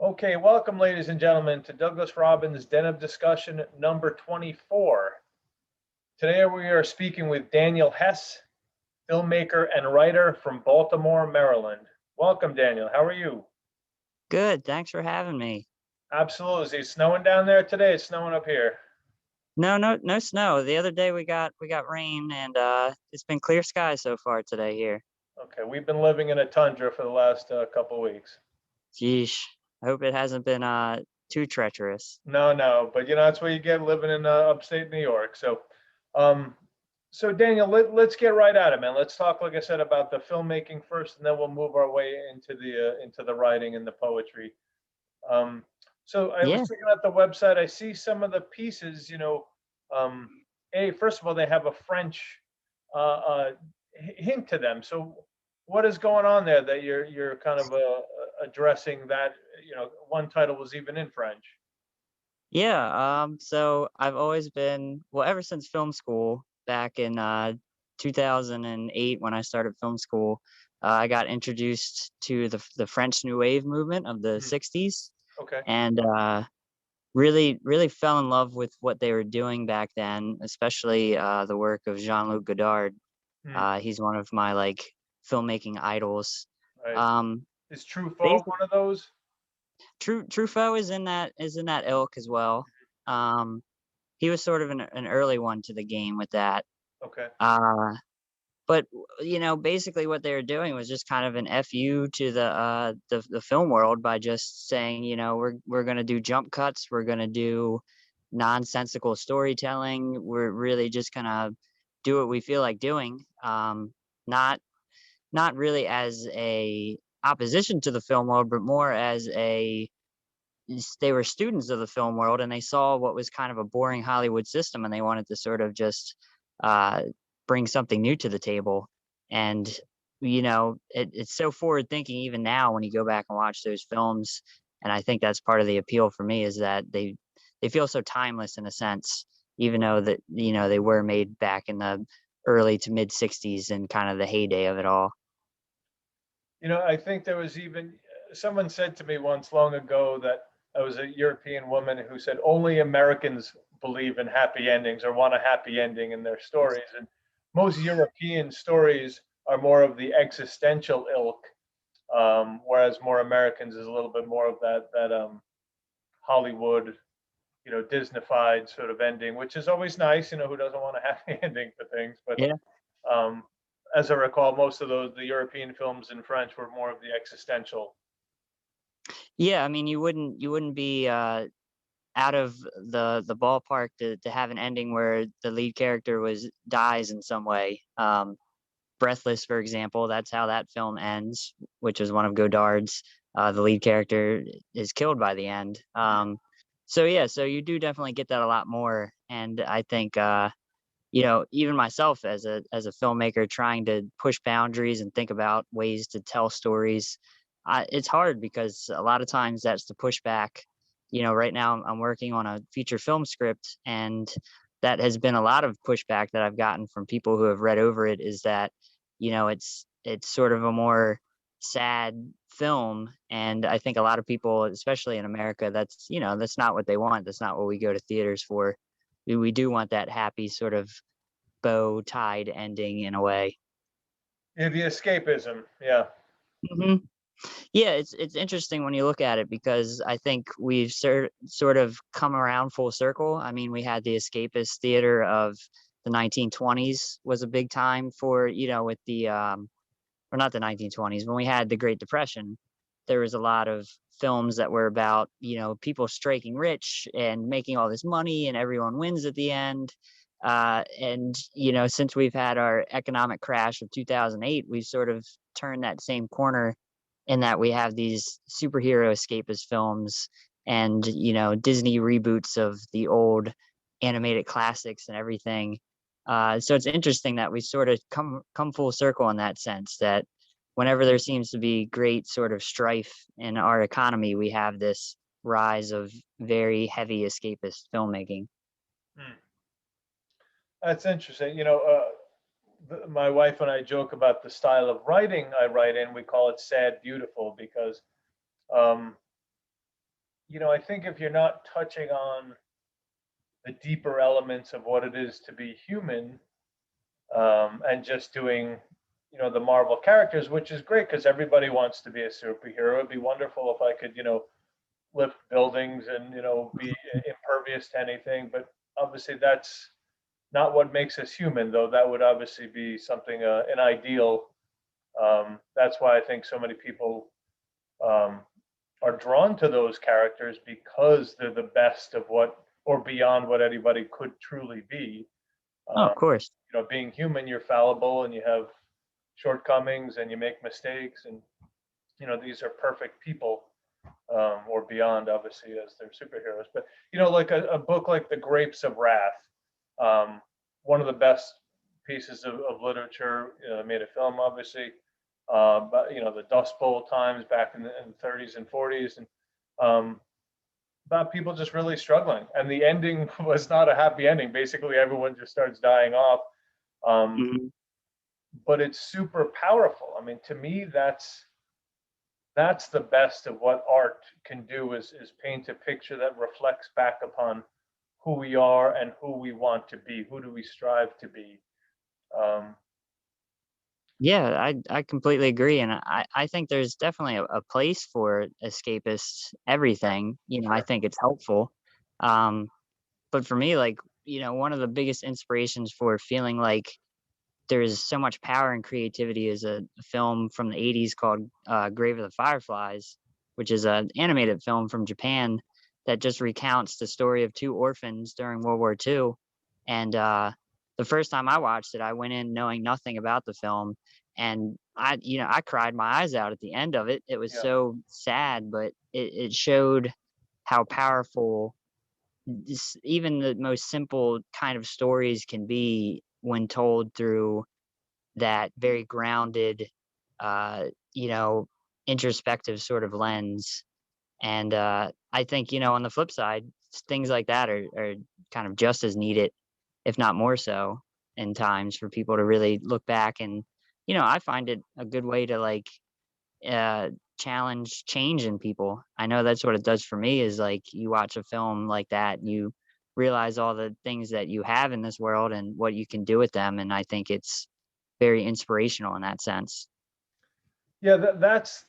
Okay, welcome, ladies and gentlemen, to Douglas Robbins' Den of Discussion number 24. Today we are speaking with Daniel Hess, filmmaker and writer from Baltimore, Maryland. Welcome, Daniel. How are you? Good, thanks for having me. Absolutely. Is it snowing down there today? It's snowing up here. No snow. The other day we got rain and it's been clear skies so far today here. Okay, we've been living in a tundra for the last couple weeks. Jeesh. I hope it hasn't been too treacherous. No, but that's what you get living in upstate New York. Um, so Daniel, let's get right at it, man. Let's talk, like I said, about the filmmaking first, and then we'll move our way into the writing and the poetry. Um, so I was Yeah. checking out the website. I see some of the pieces. Um, first of all, they have a French hint to them. So what is going on there that you're kind of addressing that? One title was even in French. Yeah, so I've always been, well, ever since film school back in 2008 when I started film school, I got introduced to the French New Wave movement of the Mhm. 60s Okay. and really fell in love with what they were doing back then, especially the work of Jean-Luc Godard. Mm, He's one of my filmmaking idols. right. Um, Is Truffaut basic, one of those? Truffaut is in that ilk as well. Um, he was sort of an early one to the game with that. Okay. Uh, but basically what they were doing was just kind of an fu to the film world by just saying, we're gonna do jump cuts, we're gonna do nonsensical storytelling, we're really just gonna do what we feel like doing. Not not really as a opposition to the film world, but more as they were students of the film world and they saw what was kind of a boring Hollywood system and they wanted to sort of just uh, bring something new to the table. And it's so forward thinking even now when you go back and watch those films. And I think that's part of the appeal for me is that they feel so timeless in a sense, even though that they were made back in the early to mid 60s and kind of the heyday of it all. I think there was even someone said to me once long ago that I was a European woman who said only Americans believe in happy endings or want a happy ending in their stories. And most European stories are more of the existential ilk, whereas more Americans is a little bit more of that Hollywood, Disneyfied sort of ending, which is always nice. Who doesn't want a happy ending for things? But Yeah. um, as I recall, most of the European films in French were more of the existential. Yeah, I mean, you wouldn't be out of the ballpark to have an ending where the lead character was dies in some way. Breathless, for example, that's how that film ends, which is one of Godard's. The lead character is killed by the end. So yeah, so you do definitely get that a lot more, and I think even myself as a filmmaker trying to push boundaries and think about ways to tell stories, it's hard because a lot of times that's the pushback. Right now I'm working on a feature film script, and that has been a lot of pushback that I've gotten from people who have read over it. Is that it's sort of a more sad film, and I think a lot of people, especially in America, that's not what they want. That's not what we go to theaters for. We do want that happy sort of bow tied ending in a way. Yeah, the escapism. Yeah. hmm Yeah, it's interesting when you look at it because I think we've sort of come around full circle. I mean, we had the escapist theater of the 1920s was a big time for with the or not the 1920s when we had the Great Depression. There was a lot of films that were about people striking rich and making all this money and everyone wins at the end. And since we've had our economic crash of 2008, we've sort of turned that same corner in that we have these superhero escapist films and Disney reboots of the old animated classics and everything. So it's interesting that we sort of come full circle in that sense that whenever there seems to be great sort of strife in our economy, we have this rise of very heavy escapist filmmaking. Hmm. That's interesting. My wife and I joke about the style of writing I write in. We call it sad beautiful because um, I think if you're not touching on the deeper elements of what it is to be human, and just doing, the Marvel characters, which is great because everybody wants to be a superhero. It'd be wonderful if I could, lift buildings and, be impervious to anything. But obviously, that's not what makes us human, though. That would obviously be something, an ideal. That's why I think so many people um, are drawn to those characters because they're the best of what, or beyond what anybody could truly be. Oh, Um, of course. being human, you're fallible and you have shortcomings and you make mistakes, and these are perfect people, or beyond, obviously, as they're superheroes. But like a book like The Grapes of Wrath, um, one of the best pieces of literature. Made a film, obviously, but the Dust Bowl times back in the 30s and 40s, and um, about people just really struggling. And the ending was not a happy ending. Basically, everyone just starts dying off. Um, Mhm. but it's super powerful. I mean, to me, that's the best of what art can do, is paint a picture that reflects back upon who we are and who we want to be. Who do we strive to be? Um, Yeah, I completely agree, and I think there's definitely a place for escapist sure, everything. I sure. think it's helpful. Um, but for me, like, one of the biggest inspirations for feeling like there's so much power and creativity is a film from the 80s called Grave of the Fireflies, which is an animated film from Japan that just recounts the story of two orphans during World War II. And the first time I watched it, I went in knowing nothing about the film. And I cried my eyes out at the end of it. It was Yeah. so sad, but it showed how powerful even the most simple kind of stories can be when told through that very grounded, uh, you know, introspective sort of lens. And I think, on the flip side, things like that are kind of just as needed, if not more so, in times for people to really look back. And, I find it a good way to like uh, challenge change in people. I know that's what it does for me is like you watch a film like that, you realize all the things that you have in this world and what you can do with them. And I think it's very inspirational in that sense. Yeah, that's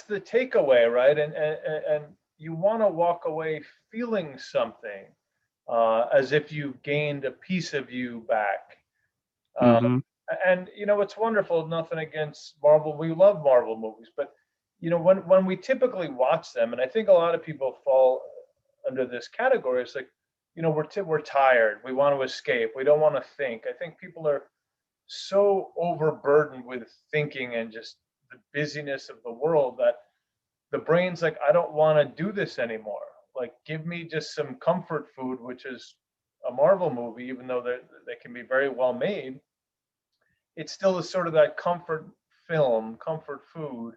the takeaway, right? And you want to walk away feeling something, as if you've gained a piece of you back. Um, Mhm. and it's wonderful. Nothing against Marvel. We love Marvel movies, but when we typically watch them, and I think a lot of people fall under this category. It's like, we're tired. We want to escape. We don't want to think. I think people are so overburdened with thinking and just the busyness of the world that the brain's like, I don't want to do this anymore. Like, give me just some comfort food, which is a Marvel movie, even though they can be very well made. It still is sort of that comfort film, comfort food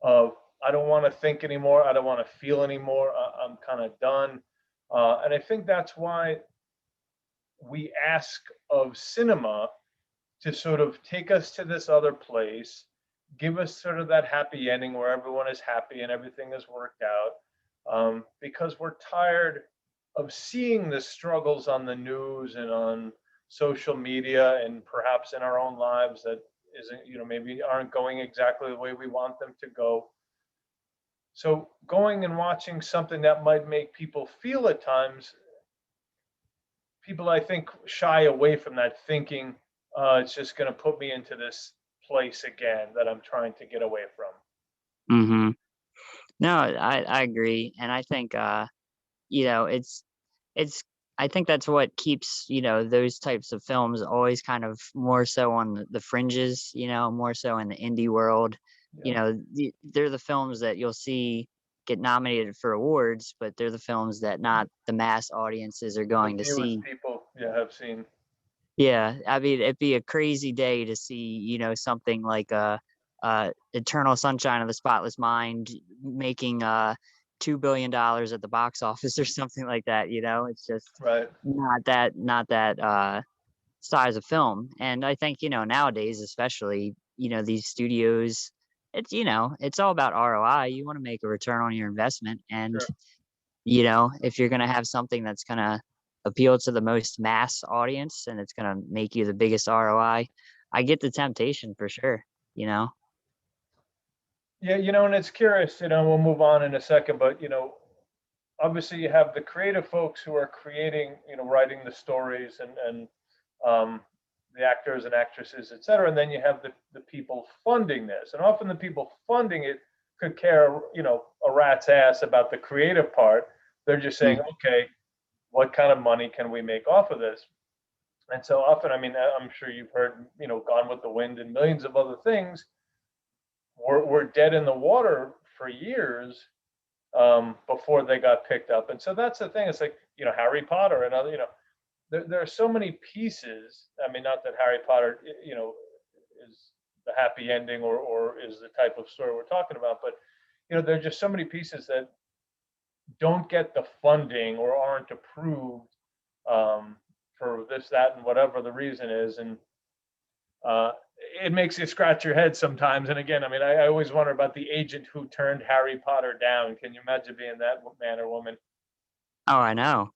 of, I don't want to think anymore. I don't want to feel anymore. I'm kind of done. And I think that's why we ask of cinema to sort of take us to this other place, give us sort of that happy ending where everyone is happy and everything is worked out, because we're tired of seeing the struggles on the news and on social media and perhaps in our own lives that isn't, maybe aren't going exactly the way we want them to go. So going and watching something that might make people feel at times, people I think shy away from that, thinking, it's just going to put me into this place again that I'm trying to get away from. Mhm. No, I agree, and I think it's I think that's what keeps those types of films always kind of more so on the fringes, more so in the indie world. Yeah, They're the films that you'll see get nominated for awards, but they're the films that not the mass audiences are the going to fewest see. people, yeah, have seen. Yeah, I mean, it'd be a crazy day to see, something like Eternal Sunshine of the Spotless Mind making $2 billion at the box office or something like that. It's just Right. not that size of film. And I think nowadays, especially these studios, it's all about ROI. You want to make a return on your investment, and Sure. you know, if you're going to have something that's going to appeal to the most mass audience and it's going to make you the biggest ROI, I get the temptation for sure, you know? Yeah, and it's curious, we'll move on in a second, but obviously you have the creative folks who are creating, writing the stories and um, the actors and actresses, et cetera. And then you have the people funding this. And often the people funding it could care, a rat's ass about the creative part. They're just saying, Mhm. okay, what kind of money can we make off of this? And so often, I mean, I'm sure you've heard, Gone with the Wind and millions of other things were dead in the water for years before they got picked up. And so that's the thing. It's like, Harry Potter and other, there are so many pieces. I mean, not that Harry Potter, is the happy ending or is the type of story we're talking about, but, there are just so many pieces that don't get the funding or aren't approved for this, that, and whatever the reason is. And uh, it makes you scratch your head sometimes. And again, I mean, I always wonder about the agent who turned Harry Potter down. Can you imagine being that man or woman? Oh, I know.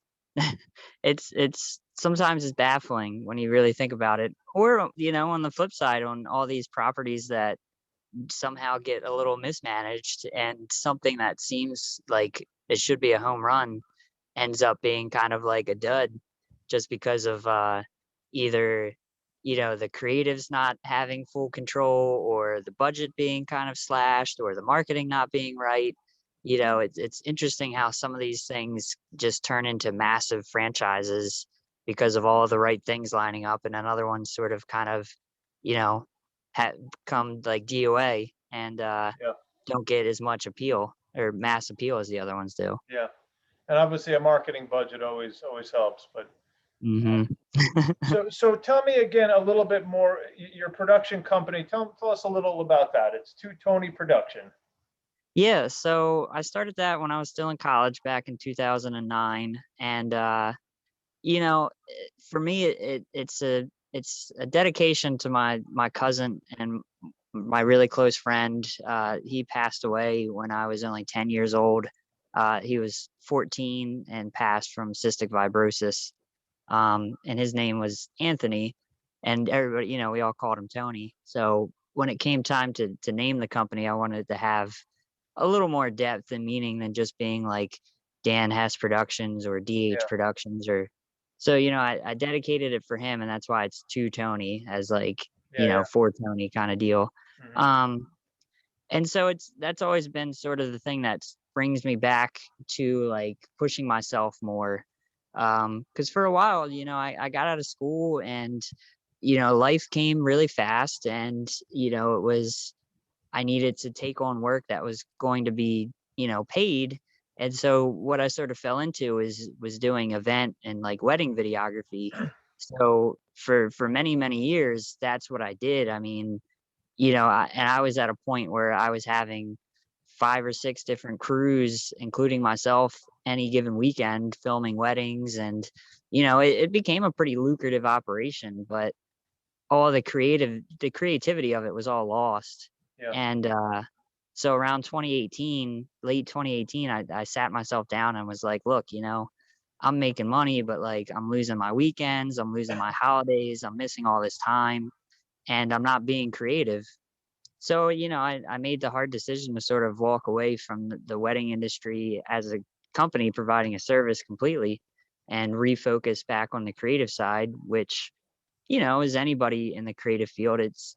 It's sometimes it's baffling when you really think about it. Or, you know, on the flip side, on all these properties that somehow get a little mismanaged and something that seems like it should be a home run ends up being kind of like a dud just because of either, you know, the creatives not having full control or the budget being kind of slashed or the marketing not being right. You know, it's interesting how some of these things just turn into massive franchises because of all the right things lining up, and then other ones sort of kind of, you know, come like DOA and Yeah, don't get as much appeal or mass appeal as the other ones do. yeah. And obviously, a marketing budget always helps. But Hmm. so tell me again a little bit more. Your production company. Tell us a little about that. It's Two Tony Production. Yeah, so I started that when I was still in college back in 2009, and you know, for me, it's a dedication to my cousin and my really close friend. He passed away when I was only 10 years old. He was 14 and passed from cystic fibrosis. And his name was Anthony, and everybody, you know, we all called him Tony. So when it came time to name the company, I wanted to have a little more depth and meaning than just being like Dan Hess Productions or DH Yeah, Productions or so, you know, I dedicated it for him, and that's why it's to Tony as like, you yeah, know, yeah. for Tony kind of deal. Hmm. Um, and so that's always been sort of the thing that brings me back to like pushing myself more. Because for a while, you know, I got out of school and, you know, life came really fast and, you know, it was I needed to take on work that was going to be, you know, paid. And so what I sort of fell into is was doing event and like wedding videography. So for many, many years, that's what I did. I mean, you know, I was at a point where I was having 5 or 6 different crews, including myself, any given weekend filming weddings. And, you know, it became a pretty lucrative operation, but all the creativity of it was all lost. Yeah, And, so around 2018, late 2018, I sat myself down and was like, "Look, you know, I'm making money, but, like, I'm losing my weekends, I'm losing my holidays, I'm missing all this time, and I'm not being creative." So, you know, I made the hard decision to sort of walk away from the wedding industry as a company providing a service completely and refocus back on the creative side, which, you know, as anybody in the creative field, it's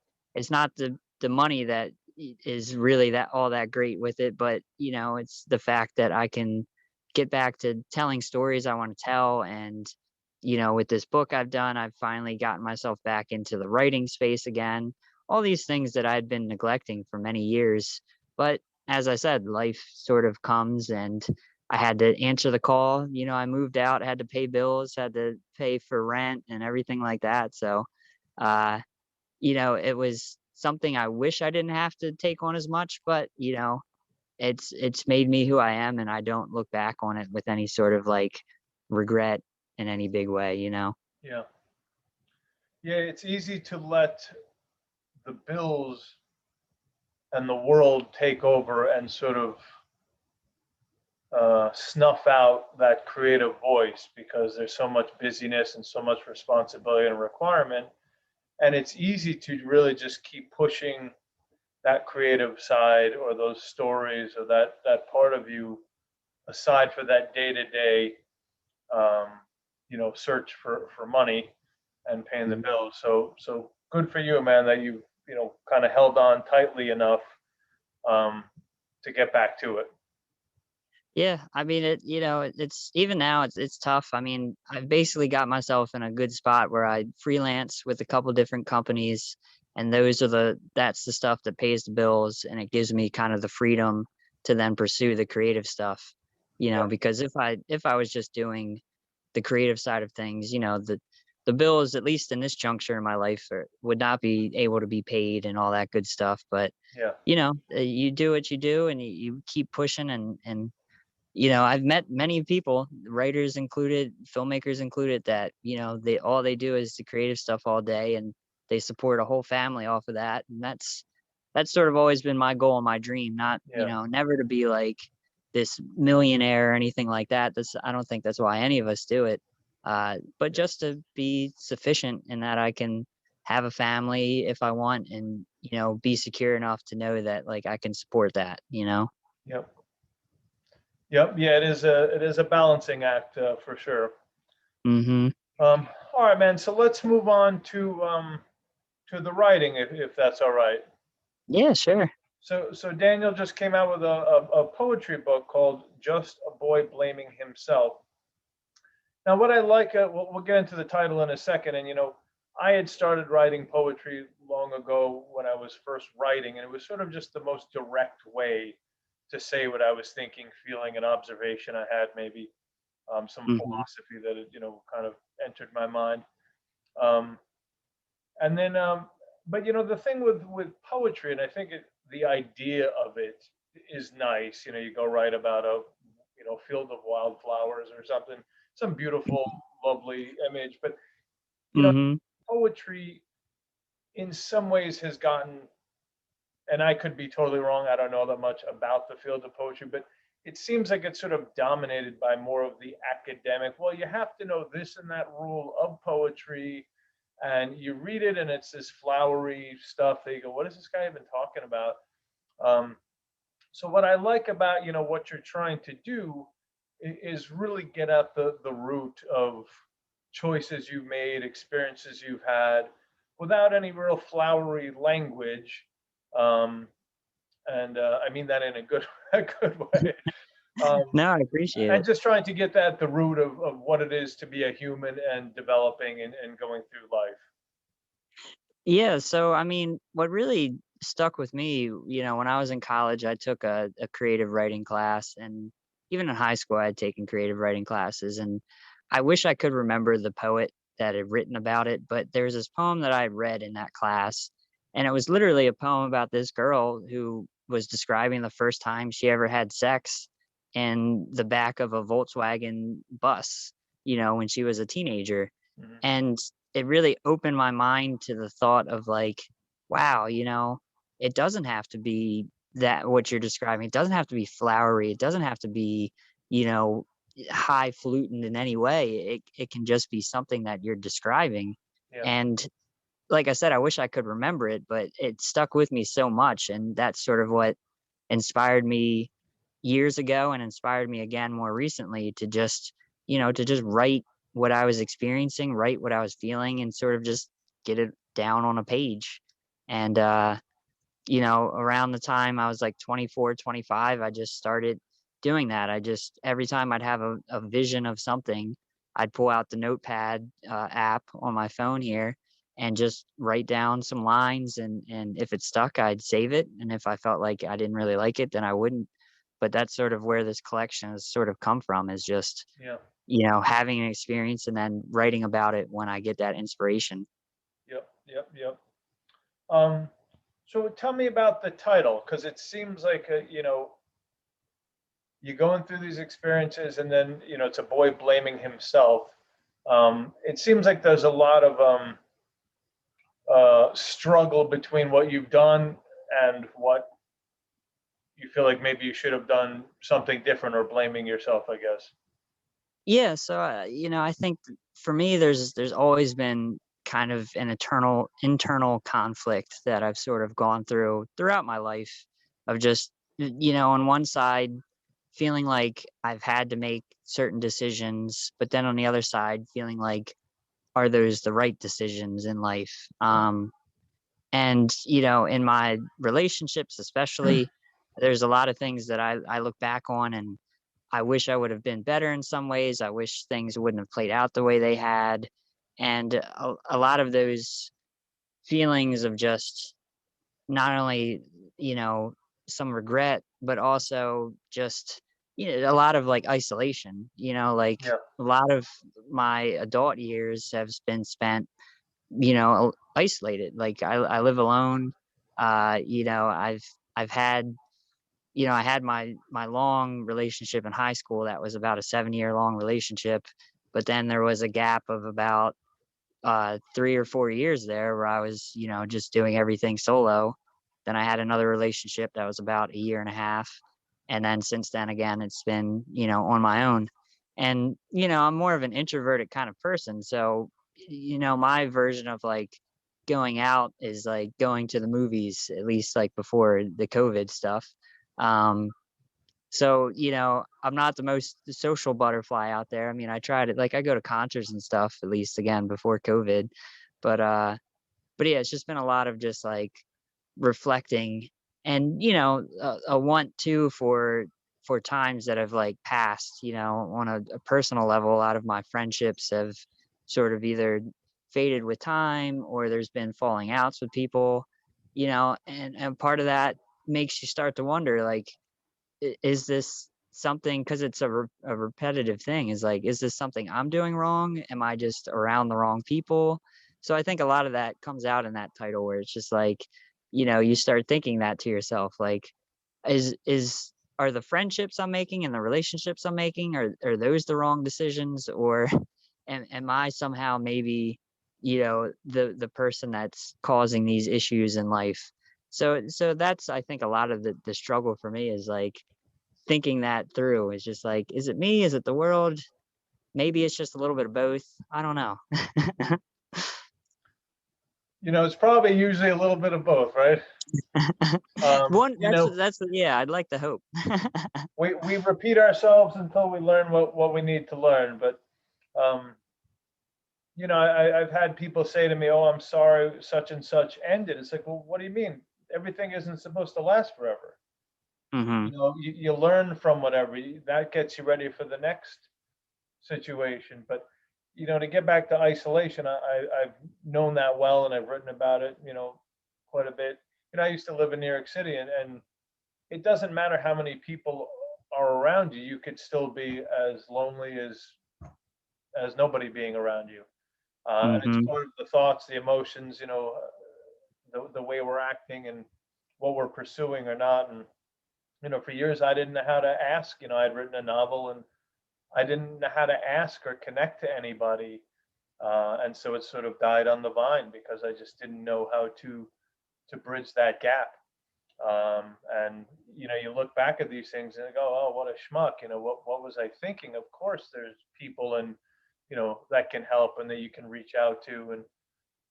not the money that is really that all that great with it, but you know, it's the fact that I can get back to telling stories I want to tell. And you know, with this book I've done, I've finally gotten myself back into the writing space again. All these things that I'd been neglecting for many years. But as I said, life sort of comes and I had to answer the call. You know, I moved out, had to pay bills, had to pay for rent and everything like that. So, uh, you know, it was something I wish I didn't have to take on as much, but you know, it's made me who I am, and I don't look back on it with any sort of like regret in any big way. You know. yeah, yeah. It's easy to let the bills and the world take over and sort of snuff out that creative voice because there's so much busyness and so much responsibility and requirement. And it's easy to really just keep pushing that creative side or those stories or that part of you aside for that day-to-day search for money and paying the bills. So good for you, man, that you kind of held on tightly enough to get back to it. Yeah, I mean, it's even now it's tough. I mean, I've basically got myself in a good spot where I freelance with a couple different companies, and that's the stuff that pays the bills, and it gives me kind of the freedom to then pursue the creative stuff. Yeah, Because if I was just doing the creative side of things, the bills, at least in this juncture in my life, would not be able to be paid and all that good stuff. But yeah, you do what you do, and you keep pushing, and I've met many people, writers included, filmmakers included, that, all they do is the creative stuff all day, and they support a whole family off of that. And that's sort of always been my goal and my dream, not, yeah, never to be like this millionaire or anything like that. I don't think that's why any of us do it. But just to be sufficient in that I can have a family if I want, and, be secure enough to know that, like, I can support that. yep, yep. Yeah, it is a balancing act for sure. Mm-hmm. All right, man. So let's move on to the writing, if that's all right. Yeah, sure. So Daniel just came out with a poetry book called "Just a Boy Blaming Himself." Now, what I like, we'll get into the title in a second. And I had started writing poetry long ago when I was first writing, and it was sort of just the most direct way to say what I was thinking, feeling, an observation I had, maybe some Mhm. philosophy that had, kind of entered my mind. Um, and then, but the thing with poetry, and I think the idea of it is nice. You go write about a field of wildflowers or something, some beautiful, lovely image. But you know, Mhm. poetry in some ways has gotten, and I could be totally wrong. I don't know that much about the field of poetry, but it seems like it's sort of dominated by more of the academic. Well, you have to know this and that rule of poetry, and you read it, and it's this flowery stuff that you go, "What is this guy even talking about?" Um, so what I like about what you're trying to do is really get at the root of choices you've made, experiences you've had, without any real flowery language. Um, and I mean that in a good a good way. Um, No, I appreciate and it. just trying to get at the root of what it is to be a human and developing and going through life. Yeah, so I mean, what really stuck with me, when I was in college, I took a creative writing class, and even in high school, I had taken creative writing classes, and I wish I could remember the poet that had written about it, but there was this poem that I had read in that class, and it was literally a poem about this girl who was describing the first time she ever had sex in the back of a Volkswagen bus, when she was a teenager. Mhm. And it really opened my mind to the thought of, like, wow, it doesn't have to be that what you're describing. It doesn't have to be flowery. It doesn't have to be, you know, highfalutin in any way. It can just be something that you're describing. Yeah, And like I said, I wish I could remember it, but it stuck with me so much. And that's sort of what inspired me years ago, and inspired me again more recently to just, to just write what I was experiencing, write what I was feeling, and sort of just get it down on a page. And, around the time I was like 24, 25, I just started doing that. Every time I'd have a vision of something, I'd pull out the notepad app on my phone here and just write down some lines. And if it stuck, I'd save it. And if I felt like I didn't really like it, then I wouldn't. But that's sort of where this collection has sort of come from, is just, yeah, having an experience and then writing about it when I get that inspiration. yep, yep, yep. Um, so tell me about the title, because it seems like you're going through these experiences, and then it's a boy blaming himself. It seems like there's a lot of struggle between what you've done and what you feel like maybe you should have done something different, or blaming yourself, I guess. Yeah, so, I think for me, there's always been kind of an eternal internal conflict that I've sort of gone through throughout my life of just, on one side, feeling like I've had to make certain decisions, but then on the other side, feeling like, are those the right decisions in life? And, in my relationships, especially, there's a lot of things that I look back on and I wish I would have been better in some ways. I wish things wouldn't have played out the way they had. And a lot of those feelings of just not only, you know, some regret, but also just, a lot of like isolation, like Yeah. a lot of my adult years have been spent, isolated. Like I live alone. I've had, I had my long relationship in high school that was about a 7-year long relationship, but then there was a gap of about 3 or 4 years there where I was, just doing everything solo. Then I had another relationship that was about a year and a half. And then since then, again, it's been, on my own. And, I'm more of an introverted kind of person. So, my version of like going out is like going to the movies, at least like before the COVID stuff. Um, so, I'm not the most social butterfly out there. I mean, I tried it. Like I go to concerts and stuff, at least again before COVID. But but yeah, it's just been a lot of just like reflecting and, a want to for times that have like passed, on a personal level. A lot of my friendships have sort of either faded with time or there's been falling outs with people, and part of that makes you start to wonder like, is this something, because it's a repetitive thing, is like, is this something I'm doing wrong? Am I just around the wrong people? So I think a lot of that comes out in that title where it's just like, you start thinking that to yourself, like, is are the friendships I'm making and the relationships I'm making, are those the wrong decisions? Or am I somehow maybe, the person that's causing these issues in life? So that's, I think, a lot of the struggle for me is like thinking that through. Is just like, is it me? Is it the world? Maybe it's just a little bit of both. I don't know. It's probably usually a little bit of both, right? Um, One, you know, yeah, I'd like to hope. we repeat ourselves until we learn what we need to learn. But um, I've had people say to me, "Oh, I'm sorry, such and such ended." It's like, well, what do you mean? Everything isn't supposed to last forever. Hmm. You learn from whatever that gets you ready for the next situation. But to get back to isolation, I've known that well, and I've written about it, quite a bit. I used to live in New York City, and it doesn't matter how many people are around you, you could still be as lonely as nobody being around you. And it's Hmm. part of the thoughts, the emotions, the way we're acting and what we're pursuing or not. And for years I didn't know how to ask. I'd written a novel, and I didn't know how to ask or connect to anybody. And so it sort of died on the vine because I just didn't know how to bridge that gap. And you look back at these things and you go, oh, what a schmuck. What was I thinking? Of course there's people, and that can help and that you can reach out to. And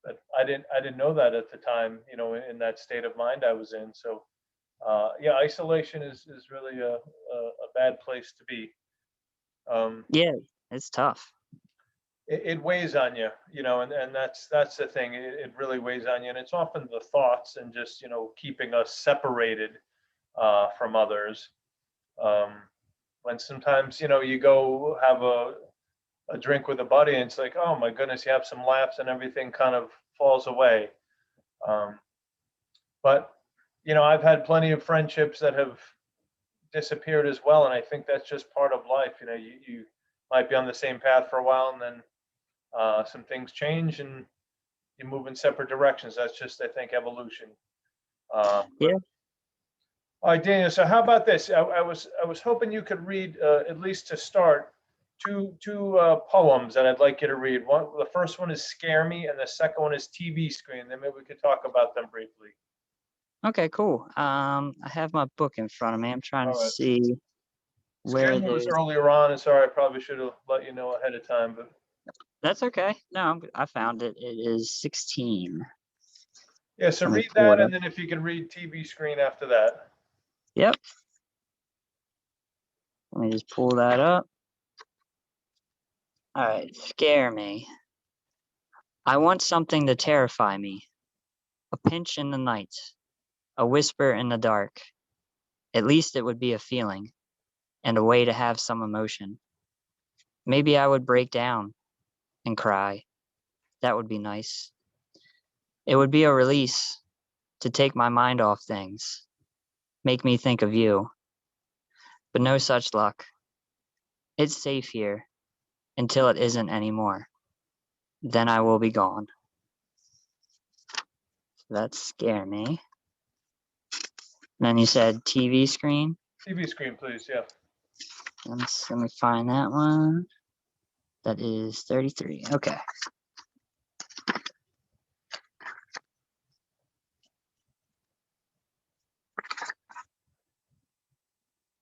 but I didn't know that at the time, in that state of mind I was in. So yeah, isolation is really a bad place to be. um, Yeah, it's tough. it weighs on you, and that's the thing. It really weighs on you, and it's often the thoughts and just keeping us separated from others. um, when sometimes you go have a drink with a buddy, and it's like, oh my goodness, you have some laughs and everything kind of falls away. um, but I've had plenty of friendships that have disappeared as well, and I think that's just part of life. You might be on the same path for a while, and then some things change and you move in separate directions. That's just, I think, evolution. But Yeah. all right, Daniel. So how about this? I was hoping you could read, at least to start, two poems that I'd like you to read. The first one is "Scare Me," and the second one is "TV Screen." Then maybe we could talk about them briefly. Okay, cool. I have my book in front of me. I'm trying All to right. see where Schedule was there's. earlier on, and sorry, I probably should have let you know ahead of time, but That's okay. No, I found it. It is 16. yeah, so Let me read pull that, it and up. then if you can read TV screen after that. Yep. Let me just pull that up. All right. Scare me. I want something to terrify me. A pinch in the night. A whisper in the dark. At least it would be a feeling and a way to have some emotion. Maybe I would break down and cry. That would be nice. It would be a release to take my mind off things, make me think of you. But no such luck. It's safe here until it isn't anymore. Then I will be gone. That scare me. And then you said TV screen. TV screen, please. Yeah. Let me find that one. That is 33. Okay.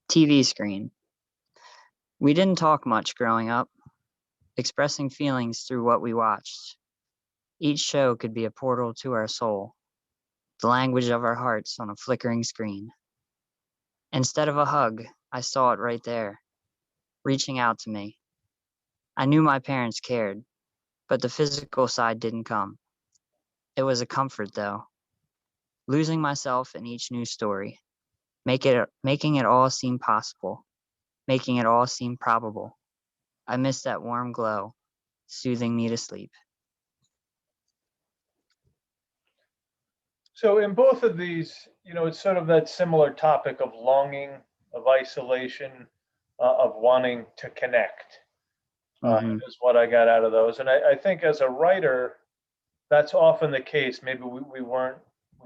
TV screen. We didn't talk much growing up, expressing feelings through what we watched. Each show could be a portal to our soul, the language of our hearts on a flickering screen. Instead of a hug, I saw it right there, reaching out to me. I knew my parents cared, but the physical side didn't come. It was a comfort, though, losing myself in each new story, making it all seem possible, making it all seem probable. I missed that warm glow, soothing me to sleep. So in both of these, it's sort of that similar topic of longing, of isolation, of wanting to connect, Hmm. is what I got out of those. And I think as a writer, that's often the case. Maybe we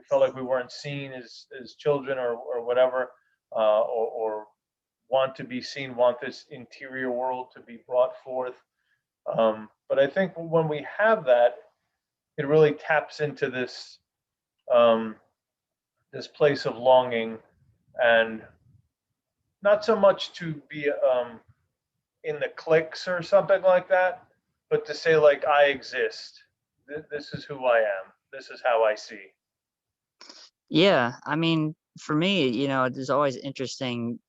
felt like we weren't seen as children or whatever, or want to be seen, want this interior world to be brought forth. But I think when we have that, it really taps into um, this place of longing, and not so much to be in the cliques or something like that, but to say like I exist. This is who I am. This is how I see. Yeah, I mean, for me, it's always interesting,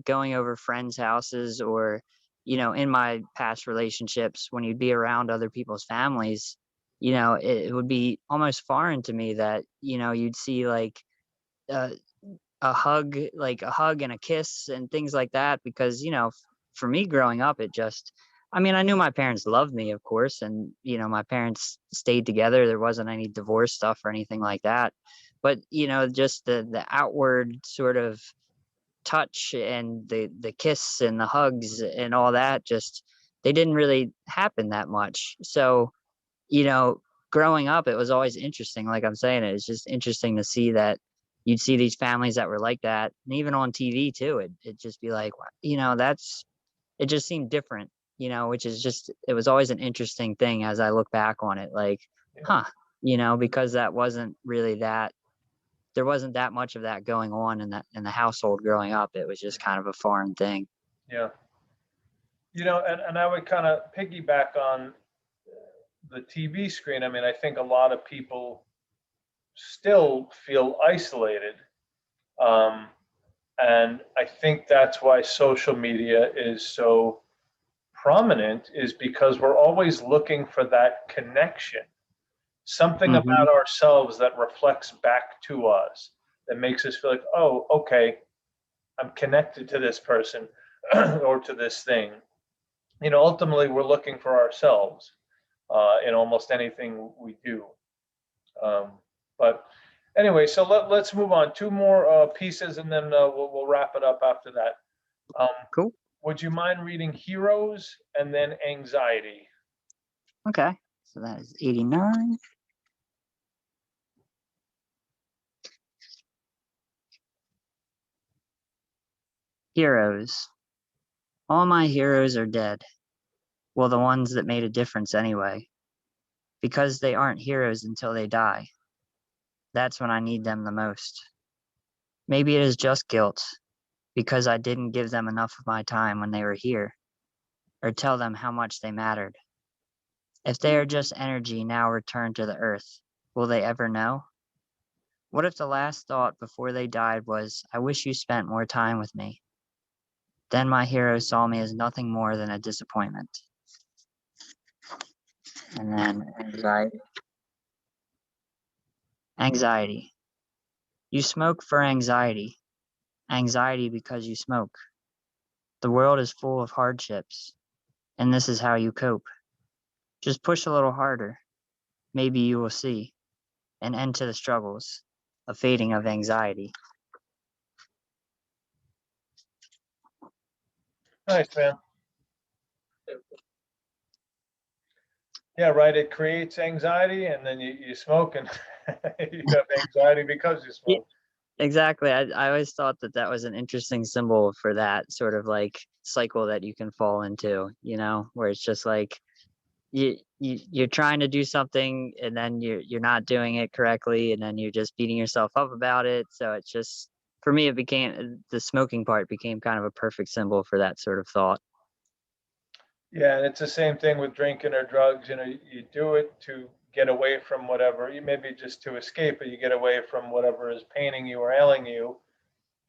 going over friends' houses or, in my past relationships, when you'd be around other people's families, it would be almost foreign to me that, you'd see like uh, a hug and a kiss and things like that. Because, for me growing up, I mean, I knew my parents loved me, of course, and, my parents stayed together. There wasn't any divorce stuff or anything like that. But, just the outward sort of touch and the kiss and the hugs and all that, just they didn't really happen that much. So, you know, growing up, it was always interesting. Like I'm saying, it's just interesting to see that you'd see these families that were like that, and even on TV too. It'd just be like, it just seemed different, which is just, it was always an interesting thing as I look back on it. Like, Yeah, huh, because that wasn't really that. There wasn't that much of that going on in the household growing up. It was just kind of a foreign thing. yeah. And I would kind of piggyback on the TV screen. I mean, I think a lot of people still feel isolated. Um, and I think that's why social media is so prominent, is because we're always looking for that connection, something Hmm. about ourselves that reflects back to us, that makes us feel like, oh, okay, I'm connected to this person or to this thing. Ultimately, we're looking for ourselves in almost anything we do. Um, but anyway, so let's move on. Two more pieces, and then we'll wrap it up after that. Um, Cool. would you mind reading Heroes and then Anxiety? Okay. So that is 89. Heroes. All my heroes are dead. Well, the ones that made a difference anyway. Because they aren't heroes until they die. That's when I need them the most. Maybe it is just guilt because I didn't give them enough of my time when they were here, or tell them how much they mattered. If they are just energy now returned to the earth, will they ever know? What if the last thought before they died was, I wish you spent more time with me? Then my hero saw me as nothing more than a disappointment. And then anxiety. Anxiety. You smoke for anxiety. Anxiety because you smoke. The world is full of hardships, and this is how you cope. Just push a little harder. Maybe you will see an end to the struggles, a fading of anxiety. Nice, man. Yeah, right. It creates anxiety, and then you smoke, and you have anxiety because you Yeah, smoke. exactly. I always thought that that was an interesting symbol for that sort of like cycle that you can fall into, where it's just like you're trying to do something and then you're not doing it correctly and then you're just beating yourself up about it. So it's just for me it became the smoking part became kind of a perfect symbol for that sort of thought. Yeah, and it's the same thing with drinking or drugs. You do it to get away from whatever. You maybe just to escape, but you get away from whatever is paining you or ailing you,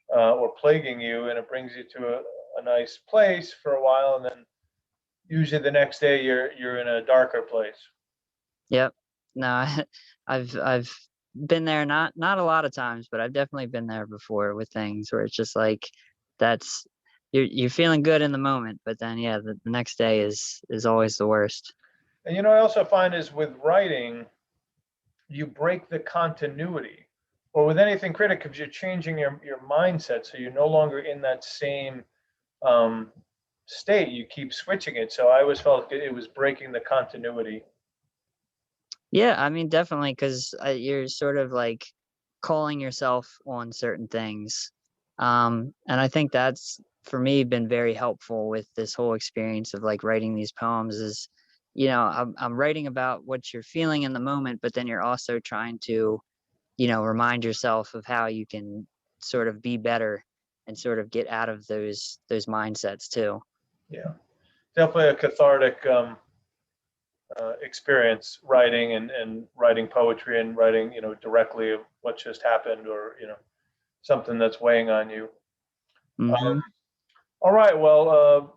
or plaguing you, and it brings you to a nice place for a while, and then usually the next day you're in a darker place. Yep. No, I've been there, not a lot of times, but I've definitely been there before with things where it's just like that's you're feeling good in the moment, but then yeah, the next day is always the worst. And I also find is with writing, you break the continuity, or with anything creative, because you're changing your mindset, so you're no longer in that same um, state. You keep switching it. So I always felt it was breaking the continuity. Yeah, I mean, definitely, because you're sort of like calling yourself on certain things. And I think that's for me been very helpful with this whole experience of like writing these poems is, I'm writing about what you're feeling in the moment, but then you're also trying to, remind yourself of how you can sort of be better and sort of get out of those mindsets too. Yeah, definitely a cathartic experience writing and writing poetry and writing, directly of what just happened, or something that's weighing on you. Hmm. All right, well,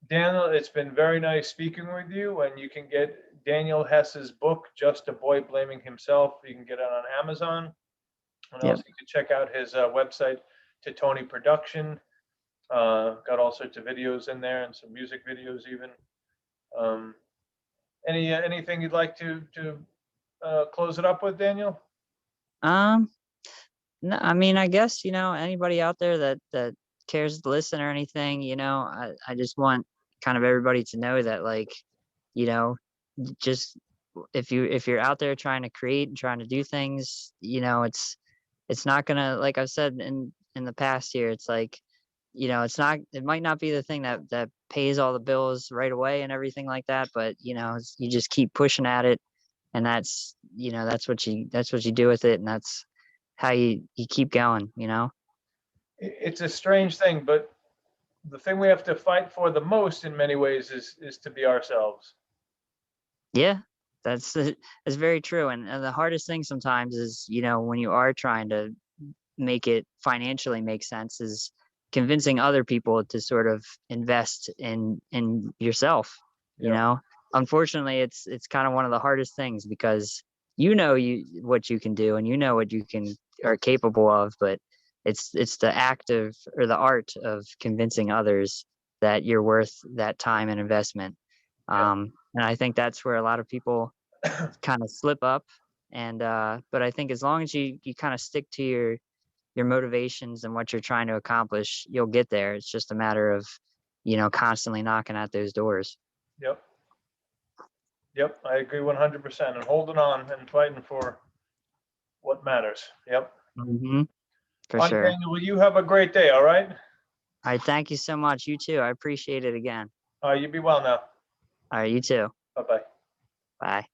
Daniel, it's been very nice speaking with you. And you can get Daniel Hess's book, Just a Boy Blaming Himself. You can get it on Amazon. And Yep. also you can check out his website, Totonyproduction. Got all sorts of videos in there and some music videos even. Um, anything you'd like to close it up with, Daniel? Um, No, I mean, I guess, anybody out there that cares to listen or anything, I just want kind of everybody to know that like, you know, just if you're out there trying to create and trying to do things, it's not gonna like I've said in the past here, it's like, it might not be the thing that pays all the bills right away and everything like that, but you just keep pushing at it and that's what you do with it and that's how you keep going. It's a strange thing, but the thing we have to fight for the most in many ways is to be ourselves. Yeah, that's very true. And the hardest thing sometimes is, when you are trying to make it financially make sense is convincing other people to sort of invest in yourself, you Yep. know. Unfortunately, it's kind of one of the hardest things because what you can do and what you can are capable of, but it's the act of or the art of convincing others that you're worth that time and investment. And I think that's where a lot of people kind of slip up. And but I think as long as you kind of stick to your motivations and what you're trying to accomplish, you'll get there. It's just a matter of, constantly knocking at those doors. Yep. Yep. I agree 100%. And holding on and fighting for what matters. Yep. Hmm. For All right, sure. Daniel, well, you have a great day. All right. All right. Thank you so much. You too. I appreciate it again. You be well now. All right. You too. Bye bye. Bye.